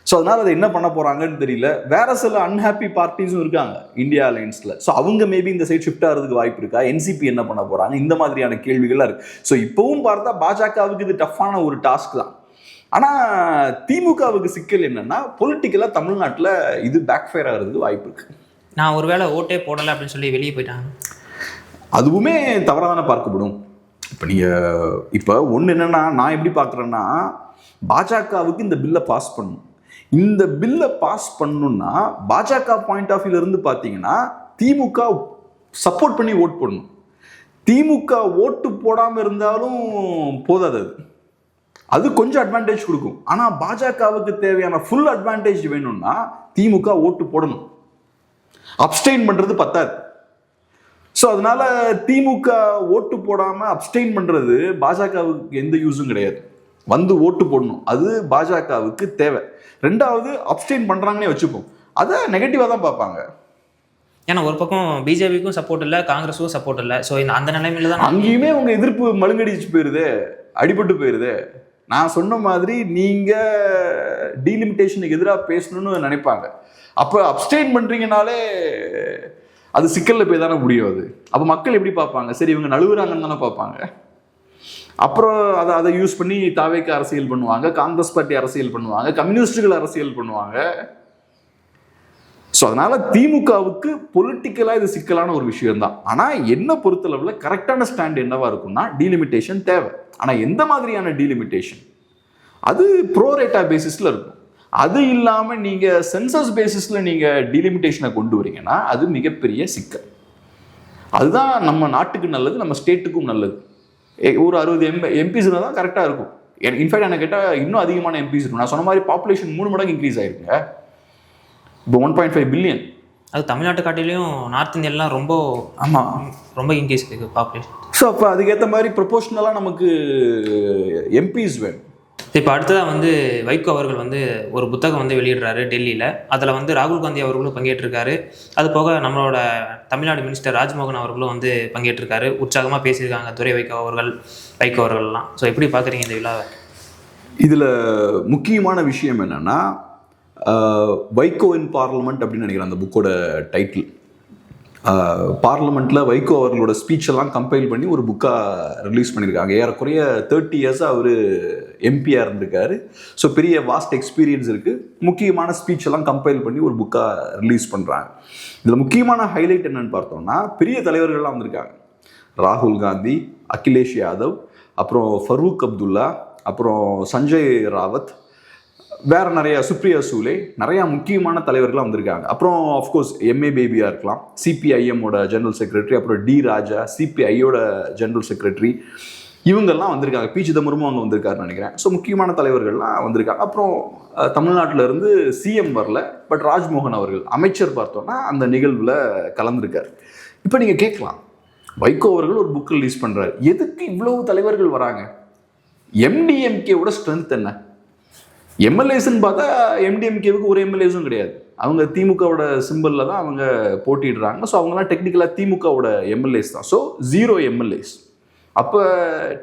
ஸோ அதனால அதை என்ன பண்ண போறாங்கன்னு தெரியல. வேற சில அன்ஹாப்பி பார்ட்டிஸும் இருக்காங்க இந்தியா அலைன்ஸ்ல. ஸோ அவங்க மேபி இந்த சைட் ஷிஃப்ட் ஆகிறதுக்கு வாய்ப்பு இருக்கா, என்சிபி என்ன பண்ண போறாங்க, இந்த மாதிரியான கேள்விகள்லாம் இருக்கு. ஸோ இப்பவும் பார்த்தா பாஜகவுக்கு இது டஃப்பான ஒரு டாஸ்க் தான். ஆனால் திமுகவுக்கு சிக்கல் என்னன்னா, பொலிட்டிக்கலா தமிழ்நாட்டில் இது பேக் ஃபயர் ஆகிறதுக்கு வாய்ப்பு இருக்கு. நான் ஒருவேளை ஓட்டே போடலை அப்படின்னு சொல்லி வெளியே போயிட்டாங்க, அதுவுமே தவறான பார்க்கப்படும். இப்போ ஒன்று என்னன்னா, நான் எப்படி பார்க்குறேன்னா, பாஜகவுக்கு இந்த பில்லை பாஸ் பண்ணணும். இந்த பில்லை பாஸ் பண்ணணும்னா பாஜக பாயிண்ட் ஆஃப் வியூல இருந்து பார்த்தீங்கன்னா திமுக சப்போர்ட் பண்ணி ஓட் பண்ணணும். திமுக ஓட்டு போடாமல் இருந்தாலும் போதாது, அது கொஞ்சம் அட்வான்டேஜ் கொடுக்கும். ஆனால் பாஜகவுக்கு தேவையான ஃபுல் அட்வான்டேஜ் வேணும்னா திமுக ஓட்டு போடணும், அப்ஸ்டெயின் பண்ணுறது பத்தாது. ஸோ அதனால திமுக ஓட்டு போடாமல் அப்ஸ்டெயின் பண்ணுறது பாஜகவுக்கு எந்த யூஸும் கிடையாது. வந்து ஓட்டு போடணும், அது பாஜகவுக்கு தேவை. ரெண்டாவது, அப்ஸ்டெயின் பண்ணுறாங்கன்னே வச்சுப்போம், அதை நெகட்டிவாக தான் பார்ப்பாங்க. ஏன்னா ஒரு பக்கம் பிஜேபிக்கும் சப்போர்ட் இல்லை, காங்கிரஸுக்கும் சப்போர்ட் இல்லை. ஸோ அந்த நிலைமையில தான் அங்கேயுமே உங்கள் எதிர்ப்பு மழுங்கடிச்சு போயிருது, அடிபட்டு போயிருது. நான் சொன்ன மாதிரி நீங்கள் டீலிமிட்டேஷனுக்கு எதிராக பேசணும்னு நினைப்பாங்க. அப்போ அப்ஸ்டெயின் பண்ணுறீங்கனாலே அது சிக்கலில் போய் தானே முடியும். அது அப்போ மக்கள் எப்படி பார்ப்பாங்க? சரி, இவங்க நழுவுறாங்கன்னு தானே பார்ப்பாங்க. அப்புறம் அதை யூஸ் பண்ணி தாவேக்கு அரசியல் பண்ணுவாங்க, காங்கிரஸ் பார்ட்டி அரசியல் பண்ணுவாங்க, கம்யூனிஸ்டுகள் அரசியல் பண்ணுவாங்க. ஸோ அதனால திமுகவுக்கு பொலிட்டிக்கலாக இது சிக்கலான ஒரு விஷயம் தான். ஆனால் என்ன பொறுத்தளவில் கரெக்டான ஸ்டாண்ட் என்னவா இருக்கும்னா, டீலிமிட்டேஷன் தேவை. ஆனால் எந்த மாதிரியான டீலிமிட்டேஷன்? அது ப்ரோரேட்டா பேசிஸில் இருக்கும். அது இல்லாமல் நீங்கள் சென்சஸ் பேசிஸில் நீங்கள் டீலிமிட்டேஷனை கொண்டு வரீங்கன்னா அது மிகப்பெரிய சிக்கல். அதுதான் நம்ம நாட்டுக்கு நல்லது, நம்ம ஸ்டேட்டுக்கும் நல்லது. ஒரு 60 எம்பிஸ் தான் கரெக்டாக இருக்கும். இன்ஃபேக்ட் எனக்கு கேட்டால் இன்னும் அதிகமான எம்பிஸ் இருக்கும். நான் சொன்ன மாதிரி பாப்புலேஷன் 3 மடங்கு இன்க்ரீஸ் ஆயிருக்குங்க. இப்போ 1.5 பில்லியன். அது தமிழ்நாட்டு காட்டிலையும் நார்த் இந்தியாலாம் ரொம்ப ரொம்ப இன்க்ரீஸ் இருக்கு பாப்புலேஷன். ஸோ அப்போ அதுக்கேற்ற மாதிரி ப்ரொபோஷனலாக நமக்கு எம்பிஸ் வேணும். இப்போ அடுத்ததாக வைகோ அவர்கள் ஒரு புத்தகம் வெளியிடுறாரு டெல்லியில். அதில் ராகுல் காந்தி அவர்களும் பங்கேற்றிருக்காரு. அது போக நம்மளோட தமிழ்நாடு மினிஸ்டர் ராஜ்மோகன் அவர்களும் பங்கேற்றிருக்காரு. உற்சாகமாக பேசியிருக்காங்க துரை வைகோ அவர்கள்லாம். ஸோ எப்படி பார்க்குறீங்க இந்த விழாவை? இதில் முக்கியமான விஷயம் என்னென்னா, வைகோ இன் பார்லிமெண்ட் அப்படின்னு நினைக்கிறேன் அந்த புக்கோட டைட்டில். பார்லிமெண்ட்டில் வைகோ அவர்களோட ஸ்பீச்செல்லாம் கம்பைல் பண்ணி ஒரு புக்காக ரிலீஸ் பண்ணியிருக்காங்க. ஏறக்குறைய 30 இயர்ஸாக அவர் எம்பியாக இருந்திருக்காரு. ஸோ பெரிய வாஸ்ட் எக்ஸ்பீரியன்ஸ் இருக்குது. முக்கியமான ஸ்பீச்செல்லாம் கம்பைல் பண்ணி ஒரு புக்காக ரிலீஸ் பண்ணுறாங்க. இதில் முக்கியமான ஹைலைட் என்னன்னு பார்த்தோம்னா, பெரிய தலைவர்கள்லாம் வந்திருக்காங்க. ராகுல் காந்தி, அகிலேஷ் யாதவ், அப்புறம் ஃபரூக் அப்துல்லா, அப்புறம் சஞ்சய் ராவத், வேற நிறைய சுப்ரியா சூலே, நிறைய முக்கியமான தலைவர்கள்லாம் வந்திருக்காங்க. அப்புறம் ஆஃப்கோர்ஸ் எம்ஏ பேபியா இருக்கலாம், சிபிஐஎம்மோட ஜெனரல் செக்ரட்டரி, அப்புறம் டி ராஜா சிபிஐயோட ஜெனரல் செக்ரட்டரி, இவங்கெல்லாம் வந்திருக்காங்க. பி சிதம்பரமும் அங்கே வந்திருக்காருன்னு நினைக்கிறேன். ஸோ முக்கியமான தலைவர்கள்லாம் வந்திருக்காங்க. அப்புறம் தமிழ்நாட்டில் இருந்து சிஎம் வரல, பட் ராஜ்மோகன் அவர்கள் அமைச்சர் பார்த்தோன்னா அந்த நிகழ்வில் கலந்துருக்கார். இப்போ நீங்கள் கேட்கலாம், வைகோ அவர்கள் ஒரு புக் ரிலீஸ் பண்ணுறாரு, எதுக்கு இவ்வளவு தலைவர்கள் வராங்க? எம்டிஎம்கேவோட ஸ்ட்ரென்த் என்ன? எம்எல்ஏஸ்ன்னு பார்த்தா எம்டிஎம்கேவுக்கு ஒரு எம்எல்ஏஸும் கிடையாது. அவங்க திமுகவோட சிம்பிளில் தான் அவங்க போட்டிடுறாங்க. ஸோ அவங்களாம் டெக்னிக்கலாக திமுகவோட எம்எல்ஏஸ் தான். So 0 MLAs. அப்போ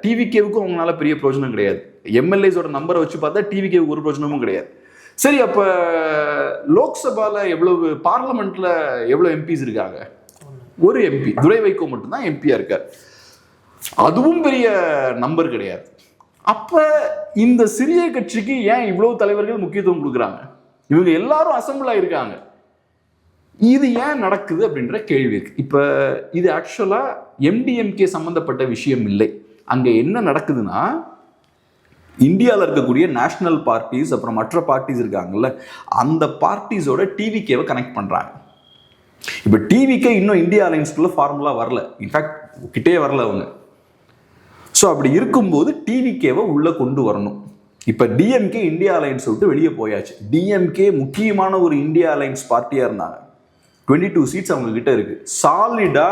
டிவிகேவுக்கும் அவங்களால பெரிய பிரயோஜனம் கிடையாது. எம்எல்ஏஸோட நம்பரை வச்சு பார்த்தா டிவிகேவுக்கு ஒரு பிரயோஜனமும் கிடையாது. சரி, அப்போ லோக்சபாவில் எவ்வளவு, பார்லிமெண்ட்டில் எவ்வளோ எம்பிஸ் இருக்காங்க? ஒரு எம்பி துரை வைகோ மட்டும்தான் எம்பியா இருக்கார். அதுவும் பெரிய நம்பர் கிடையாது. அப்ப இந்த சிறிய கட்சிக்கு ஏன் இவ்வளவு தலைவர்கள் முக்கியத்துவம் கொடுக்குறாங்க? இவங்க எல்லாரும் அசம்பிள் ஆயிருக்காங்க. இது ஏன் நடக்குது அப்படின்ற கேள்வி இருக்கு. இப்ப இது ஆக்சுவலா எம்டிஎம்கே சம்பந்தப்பட்ட விஷயம் இல்லை. அங்க என்ன நடக்குதுன்னா, இந்தியாவில் இருக்கக்கூடிய நேஷனல் பார்ட்டிஸ் அப்புறம் மற்ற பார்ட்டிஸ் இருக்காங்கல்ல, அந்த பார்ட்டிஸோட டிவிகேவை கனெக்ட் பண்றாங்க. இப்ப டிவிகே இன்னும் இந்தியா அலைன்ஸ்குள்ள ஃபார்முலா வரல, இன்ஃபேக்ட் கிட்டே வரல அவங்க. ஸோ அப்படி இருக்கும்போது டிவிகேவை உள்ள கொண்டு வரணும். இப்ப டிஎம்கே இந்தியா அலைன்ஸ் விட்டு வெளியே போயாச்சு. டிஎம்கே முக்கியமான ஒரு இந்தியா அலைன்ஸ் பார்ட்டியா இருந்தாங்க. 22 சீட்ஸ் அவங்க கிட்ட இருக்கு. சாலிடா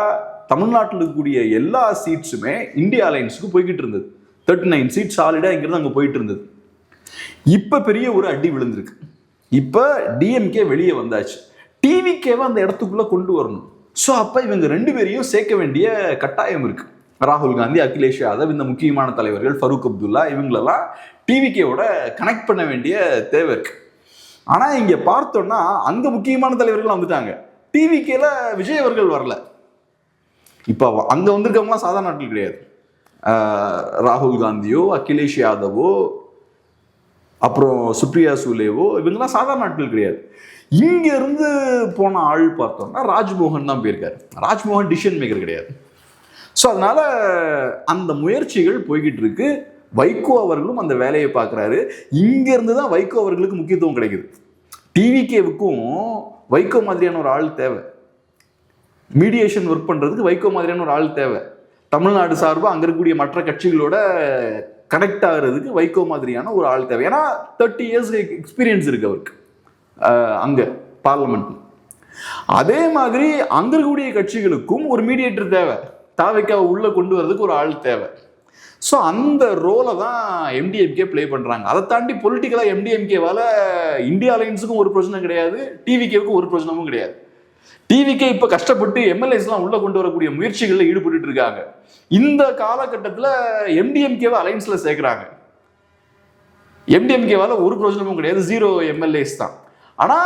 தமிழ்நாட்டில் இருக்கக்கூடிய எல்லா சீட்ஸுமே இந்தியா அலைன்ஸுக்கு போய்கிட்டு இருந்தது. 39 சீட் சாலிடா இங்கிருந்து அங்கே போயிட்டு இருந்தது. இப்ப பெரிய ஒரு அடி விழுந்திருக்கு. இப்ப டிஎம்கே வெளியே வந்தாச்சு. டிவிகேவை அந்த இடத்துக்குள்ள கொண்டு வரணும். ஸோ அப்ப இவங்க 2 பேரையும் சேர்க்க வேண்டிய கட்டாயம் இருக்கு. ராகுல் காந்தி, அகிலேஷ் யாதவ், இந்த முக்கியமான தலைவர்கள், ஃபரூக் அப்துல்லா, இவங்களெல்லாம் டிவிகேவோட கனெக்ட் பண்ண வேண்டிய தேவை இருக்கு. ஆனா இங்க பார்த்தோம்னா அங்க முக்கியமான தலைவர்கள் வந்துட்டாங்க. டிவிகேல விஜய் அவர்கள் வரல. இப்ப அங்க வந்திருக்கவங்களாம் சாதாரண நாட்கள் கிடையாது. ராகுல் காந்தியோ, அகிலேஷ் யாதவோ, அப்புறம் சுப்ரியா சூலேவோ, இவங்கெல்லாம் சாதாரண நாட்கள் கிடையாது. இங்க இருந்து போன ஆள் பார்த்தோம்னா ராஜ்மோகன் தான் போயிருக்காரு. ராஜ்மோகன் டிசிஷன் மேக்கர் கிடையாது. ஸோ அதனால அந்த முயற்சிகள் போய்கிட்டு இருக்கு. வைகோ அவர்களும் அந்த வேலையை பார்க்குறாரு. இங்க இருந்து தான் வைகோ அவர்களுக்கு முக்கியத்துவம் கிடைக்குது. டிவிகேவுக்கும் வைகோ மாதிரியான ஒரு ஆள் தேவை. மீடியேஷன் ஒர்க் பண்றதுக்கு வைகோ மாதிரியான ஒரு ஆள் தேவை. தமிழ்நாடு சார்பாக அங்க இருக்கக்கூடிய மற்ற கட்சிகளோட கனெக்ட் ஆகிறதுக்கு வைகோ மாதிரியான ஒரு ஆள் தேவை. ஏன்னா 30 இயர்ஸ் எக்ஸ்பீரியன்ஸ் இருக்கு அவருக்கு அங்க பார்லிமெண்ட். அதே மாதிரி அங்க இருக்கக்கூடிய கட்சிகளுக்கும் ஒரு மீடியேட்டர் தேவை. தாவேக்காவை உள்ள கொண்டு வரதுக்கு ஒரு ஆள் தேவை. ஸோ அந்த ரோலை தான் எம்டிஎம்கே பிளே பண்றாங்க. அதை தாண்டி பொலிட்டிக்கலா எம்டிஎம்கேவால இந்தியா அலைன்ஸுக்கும் ஒரு பிரச்சனை கிடையாது, டிவிகேவுக்கும் ஒரு பிரச்சனமும் கிடையாது. டிவிகே இப்ப கஷ்டப்பட்டு எம்எல்ஏஸ்லாம் உள்ள கொண்டு வரக்கூடிய முயற்சிகளில் ஈடுபட்டு இருக்காங்க. இந்த காலகட்டத்தில் எம்டிஎம்கேவை அலைன்ஸ்ல சேர்க்கிறாங்க. எம்டிஎம்கேவால ஒரு பிரச்சனமும் கிடையாது, 0 எம்எல்ஏஸ் தான். ஆனா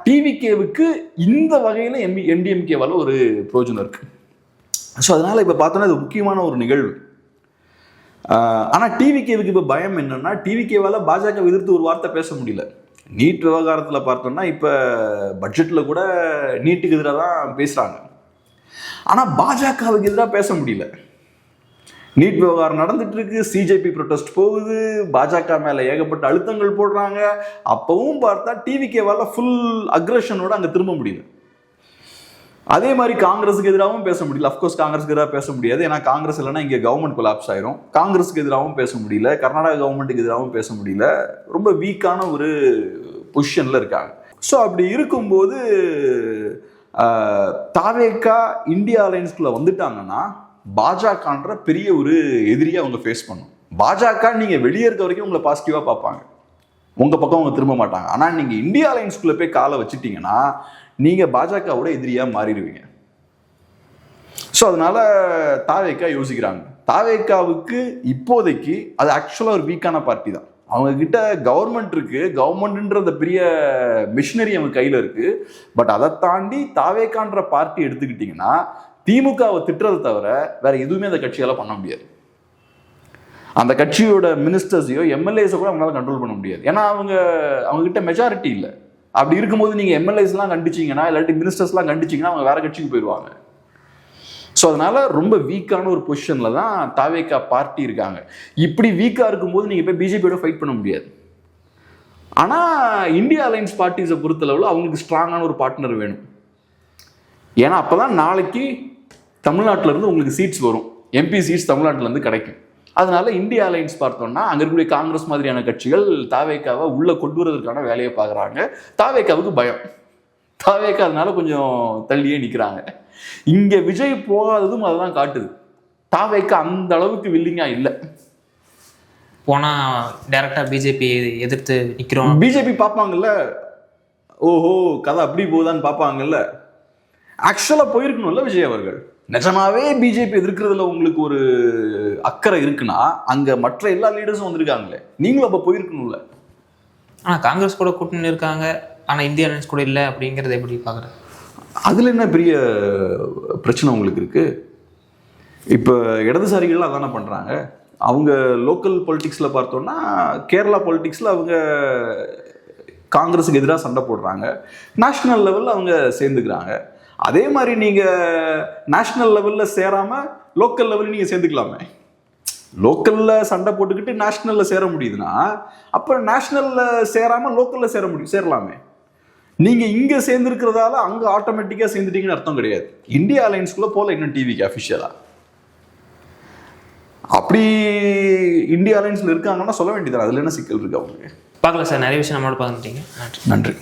டிவிகேவுக்கு இந்த வகையில எம்டிஎம்கேவால ஒரு பிரயோஜனம் இருக்கு. ஸோ அதனால இப்ப பார்த்தோன்னா இது முக்கியமான ஒரு நிகழ்வு. ஆனா டிவிகேவுக்கு இப்ப பயம் என்னன்னா, டிவிகேவால பாஜக எதிர்த்து ஒரு வார்த்தை பேச முடியல. நீட் விவகாரத்துல பார்த்தோம்னா இப்ப பட்ஜெட்ல கூட நீட்டுக்கு எதிராக தான் பேசுறாங்க. ஆனா பாஜகவுக்கு எதிராக பேச முடியல. நீட் விவகாரம் நடந்துட்டு இருக்கு, சிஜேபி ப்ரொடெஸ்ட் போகுது, பாஜக மேல ஏகப்பட்ட அழுத்தங்கள் போடுறாங்க. அப்பவும் பார்த்தா டிவிகேவால ஃபுல் அக்ரஷனோட அங்க திரும்ப முடியல. அதே மாதிரி காங்கிரஸுக்கு எதிராகவும் பேச முடியல. அஃப்கோர்ஸ் காங்கிரஸுக்கு எதிராக பேச முடியாது, ஏன்னா காங்கிரஸ் இல்லைன்னா இங்கே கவர்மெண்ட் கொலாப்ஸ் ஆயிரும். காங்கிரஸுக்கு எதிராகவும் பேச முடியல, கர்நாடகா கவர்மெண்ட்டுக்கு எதிராகவும் பேச முடியல. ரொம்ப வீக்கான ஒரு பொசிஷன்ல இருக்காங்க. ஸோ அப்படி இருக்கும்போது தாவேகா இந்தியா அலைன்ஸ்குள்ள வந்துட்டாங்கன்னா பாஜகன்ற பெரிய ஒரு எதிரியை அவங்க ஃபேஸ் பண்ணும். பாஜக நீங்க வெளியே இருக்க வரைக்கும் உங்களை பாசிட்டிவா பார்ப்பாங்க, உங்க பக்கம் அவங்க திரும்ப மாட்டாங்க. ஆனா நீங்க இந்தியா அலைன்ஸ்குள்ள போய் காலை வச்சுட்டீங்கன்னா நீங்க பாஜகவோட எதிரியா மாறிடுவீங்க. ஸோ அதனால தாவேகா யோசிக்கிறாங்க. தாவேகாவுக்கு இப்போதைக்கு அது ஆக்சுவலா ஒரு வீக்கான பார்ட்டி தான். அவங்க கிட்ட கவர்மெண்ட் இருக்கு, கவர்மெண்ட்ன்ற அந்த பெரிய மிஷினரி அவங்க கையில இருக்கு. பட் அதை தாண்டி தாவேகான்ற பார்ட்டி எடுத்துக்கிட்டீங்கன்னா திமுகவை திட்டுறதை தவிர வேற எதுவுமே அந்த கட்சியால பண்ண முடியாது. அந்த கட்சியோட மினிஸ்டர்ஸையோ எம்எல்ஏஸோ கூட அவங்களால கண்ட்ரோல் பண்ண முடியாது. ஏன்னா அவங்க கிட்ட மெஜாரிட்டி இல்லை. அப்படி இருக்கும்போது நீங்க எம்எல்ஏஸ்லாம் கண்டிச்சிங்கன்னா, இல்லாட்டி மினிஸ்டர்ஸ்லாம் கண்டிச்சிங்கன்னா அவங்க வேற கட்சிக்கு போயிடுவாங்க. ஸோ அதனால ரொம்ப வீக்கான ஒரு பொசிஷன்ல தான் தாவேகா பார்ட்டி இருக்காங்க. இப்படி வீக்கா இருக்கும்போது நீங்க போய் பிஜேபியோட ஃபைட் பண்ண முடியாது. ஆனா இந்தியா அலைன்ஸ் பார்ட்டிஸை பொறுத்தளவில் அவங்களுக்கு ஸ்ட்ராங்கான ஒரு பார்ட்னர் வேணும். ஏன்னா அப்பதான் நாளைக்கு தமிழ்நாட்டில இருந்து உங்களுக்கு சீட்ஸ் வரும், எம்பி சீட்ஸ் தமிழ்நாட்டில இருந்து கிடைக்கும். அதனால இந்தியா அலைன்ஸ் பார்த்தோம்னா அங்க இருக்கக்கூடிய காங்கிரஸ் மாதிரியான கட்சிகள் தாவேகாவை உள்ள கொண்டு வருவதற்கான வேலையை பார்க்குறாங்க. தாவேகாவுக்கு பயம், தாவேகா அதனால கொஞ்சம் தள்ளியே நிற்கிறாங்க. இங்க விஜய் போகாததும் அதுதான் காட்டுது. தாவேகா அந்த அளவுக்கு வில்லிங்கா இல்லை. போனா டைரக்டா பிஜேபி எதிர்த்து நிக்கிறோம். பிஜேபி பார்ப்பாங்கல்ல, ஓஹோ கதை அப்படி போகுதான்னு பார்ப்பாங்கல்ல. ஆக்சுவலா போயிருக்கணும்ல விஜய் அவர்கள். நிஜமாவே பிஜேபி எதிர்க்கிறதுல உங்களுக்கு ஒரு அக்கறை இருக்குன்னா அங்க மற்ற எல்லா லீடர்ஸும் வந்திருக்காங்களே, நீங்களும் அப்ப போயிருக்கணும்ல. ஆனா காங்கிரஸ் கூட கூட்டணி இருக்காங்க, ஆனா இந்தியா அலைன்ஸ் கூட இல்லை அப்படிங்கறது எப்படி பாக்குறேன்? அதில் என்ன பெரிய பிரச்சனை உங்களுக்கு இருக்கு? இப்போ இடதுசாரிகள் அதானே பண்ணுறாங்க. அவங்க லோக்கல் பொலிட்டிக்ஸில் பார்த்தோன்னா கேரளா பொலிட்டிக்ஸில் அவங்க காங்கிரஸுக்கு எதிராக சண்டை போடுறாங்க, நேஷ்னல் லெவலில் அவங்க சேர்ந்துக்கிறாங்க. அதே மாதிரி நீங்கள் நேஷ்னல் லெவலில் சேராமல் லோக்கல் லெவலில் நீங்கள் சேர்ந்துக்கலாமே. லோக்கலில் சண்டை போட்டுக்கிட்டு நேஷ்னலில் சேர முடியுதுன்னா அப்போ நேஷ்னலில் சேராமல் லோக்கலில் சேரலாமே. நீங்கள் இங்கே சேர்ந்துருக்கிறதால அங்கே ஆட்டோமேட்டிக்காக சேர்ந்துட்டீங்கன்னு அர்த்தம் கிடையாது. இந்தியா அலையன்ஸ்குள்ளே போகல இன்னும் டிவிக்கு அஃபிஷியலாக. அப்படி இந்தியா அலையன்ஸில் இருக்காங்கன்னா சொல்ல வேண்டியது, அதில் என்ன சிக்கல் இருக்கு அவங்களுக்கு? பார்க்கலாம் சார், நிறைய விஷயம் நம்மளோட பார்த்துட்டீங்க. நன்றி.